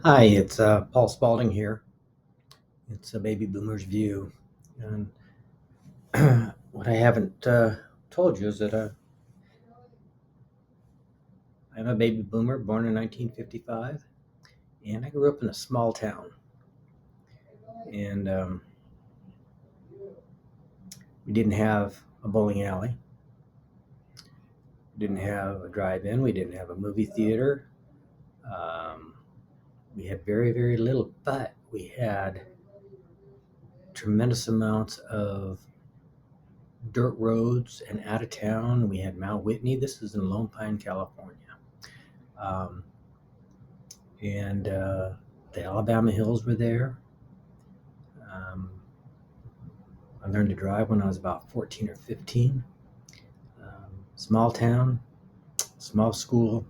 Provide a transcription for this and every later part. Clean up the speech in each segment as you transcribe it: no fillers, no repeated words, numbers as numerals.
Hi, it's Paul Spalding here. It's a baby boomer's view. And what I haven't told you is that I'm a baby boomer born in 1955, and I grew up in a small town. And we didn't have a bowling alley, we didn't have a drive in, we didn't have a movie theater. Um, we had very, very little, but we had tremendous amounts of dirt roads and out of town. We had Mount Whitney. This is in Lone Pine, California. Um, and the Alabama Hills were there. Um, I learned to drive when I was about 14 or 15. Small town, small school,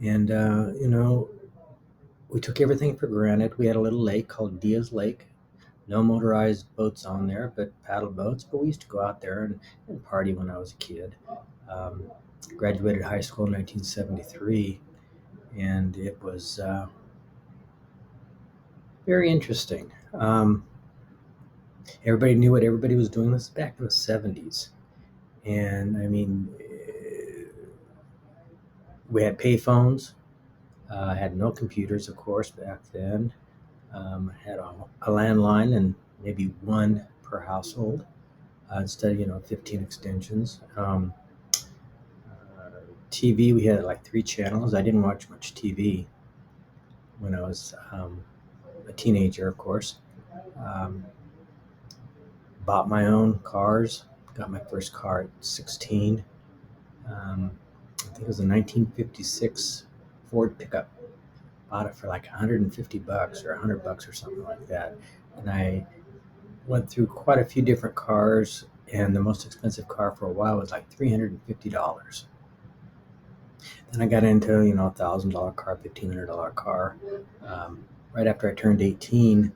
and we took everything for granted. We had a little lake called Diaz Lake. No motorized boats on there, but paddle boats. But we used to go out there and party when I was a kid. Um, Graduated high school in 1973, and it was very interesting. Everybody knew what everybody was doing. This is back in the 70s. And I mean, we had payphones. Had no computers, of course, back then. Had a landline and maybe one per household instead of 15 extensions. TV, we had like three channels. I didn't watch much TV when I was a teenager, of course. Um, Bought my own cars. Got my first car at 16. Um, I think it was a 1956 Ford pickup. Bought it for like 150 bucks or 100 bucks or something like that. And I went through quite a few different cars, and the most expensive car for a while was like $350. Then I got into $1,000 car, $1,500 car. Right after I turned 18,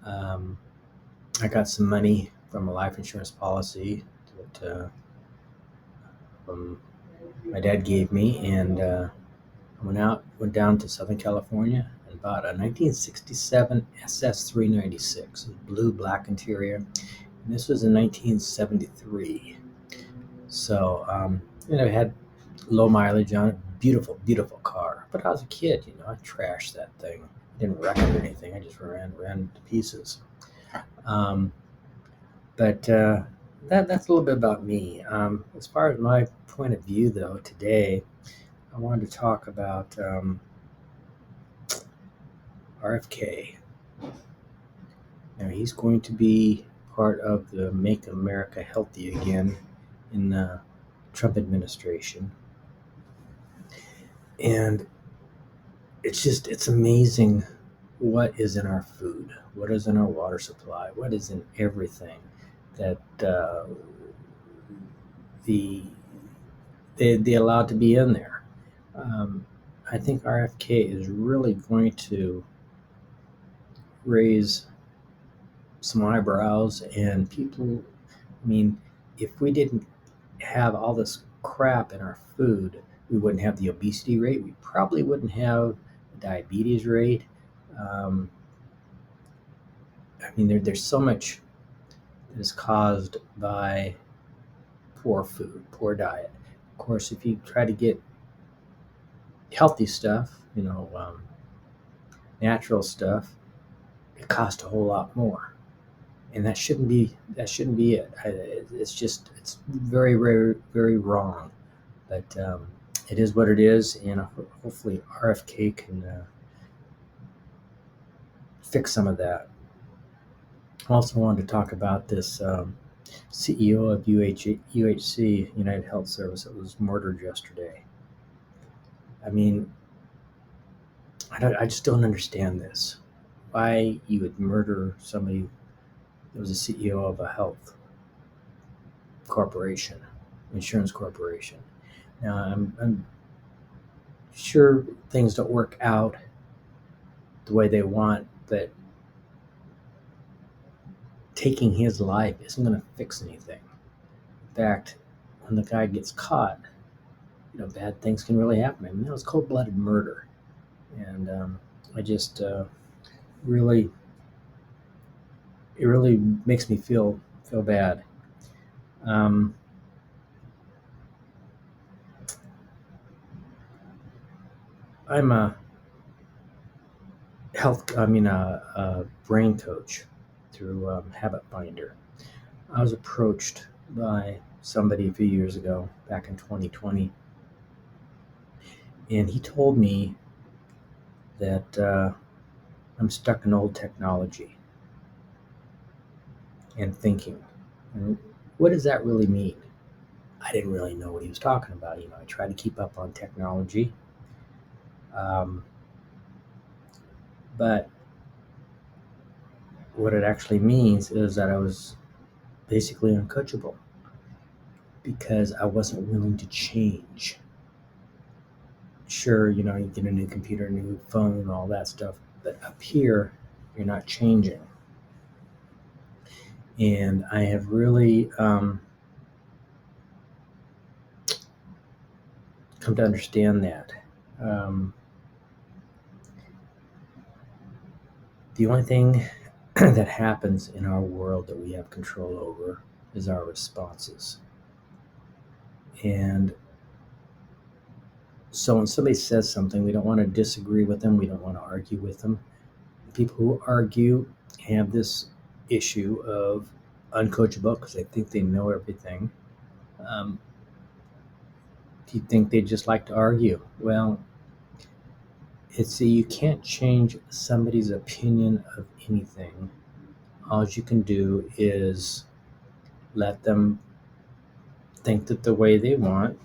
um, I got some money from a life insurance policy that my dad gave me, and I went down to Southern California and bought a 1967 SS396, blue black interior. And this was in 1973. So, it had low mileage on it. Beautiful, beautiful car. But I was a kid, I trashed that thing. I didn't wreck it or anything. I just ran to pieces. Um, but that's a little bit about me. As far as my point of view, though, today, I wanted to talk about RFK. Now, he's going to be part of the Make America Healthy Again in the Trump administration. And it's amazing what is in our food, what is in our water supply, what is in everything that the they allowed to be in there. Um, I think RFK is really going to raise some eyebrows, and people. I mean, if we didn't have all this crap in our food, we wouldn't have the obesity rate. We probably wouldn't have the diabetes rate. Um, I mean, there's so much that is caused by poor food, poor diet. Of course, if you try to get healthy stuff, natural stuff, it costs a whole lot more, and that shouldn't be it. It's very, very, very wrong. But it is what it is, and hopefully RFK can fix some of that. I also wanted to talk about this CEO of UHC, United Health Service, that was murdered yesterday. I mean, I just don't understand this. Why you would murder somebody that was a CEO of a health corporation, insurance corporation. Now, I'm sure things don't work out the way they want, but taking his life isn't going to fix anything. In fact, when the guy gets caught, bad things can really happen. I mean, that was cold-blooded murder. And I just really, it really makes me feel bad. Um, I'm a a brain coach through Habit Finder. I was approached by somebody a few years ago, back in 2020, and he told me that I'm stuck in old technology and thinking. And what does that really mean? I didn't really know what he was talking about. I tried to keep up on technology, um, but what it actually means is that I was basically uncoachable because I wasn't willing to change. Sure, you get a new computer, new phone, all that stuff, but up here, you're not changing. And I have really come to understand that. Um, the only thing that happens in our world that we have control over is our responses. And so when somebody says something, we don't want to disagree with them, we don't want to argue with them. People who argue have this issue of uncoachable because they think they know everything. Um, do you think they just like to argue? Well, you can't change somebody's opinion of anything. All you can do is let them think that the way they want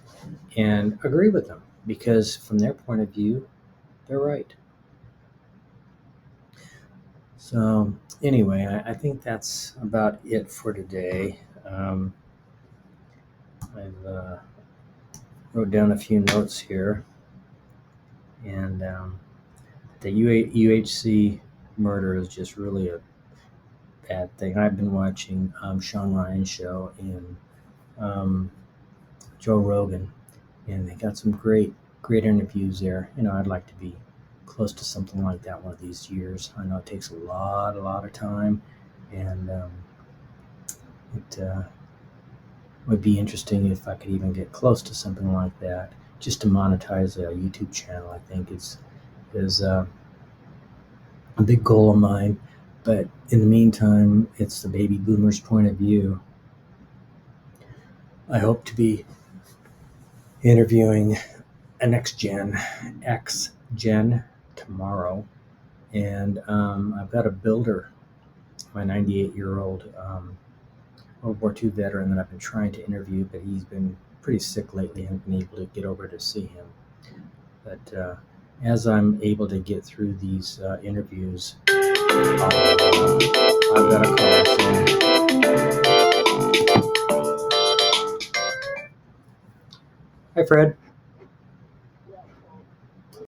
and agree with them because from their point of view, they're right. So anyway, I think that's about it for today. I've wrote down a few notes here, and the UHC murder is just really a bad thing. I've been watching Sean Ryan's show and Joe Rogan, and they got some great interviews there. I'd like to be close to something like that one of these years. I know it takes a lot of time, and it would be interesting if I could even get close to something like that. Just to monetize a YouTube channel, I think is a big goal of mine. But in the meantime, it's the baby boomers' point of view. I hope to be interviewing a next gen, X gen, tomorrow. And I've got a builder, my 98-year-old World War II veteran that I've been trying to interview, but he's been pretty sick lately and been able to get over to see him. But as I'm able to get through these interviews, I've got a call. So. Hi, Fred.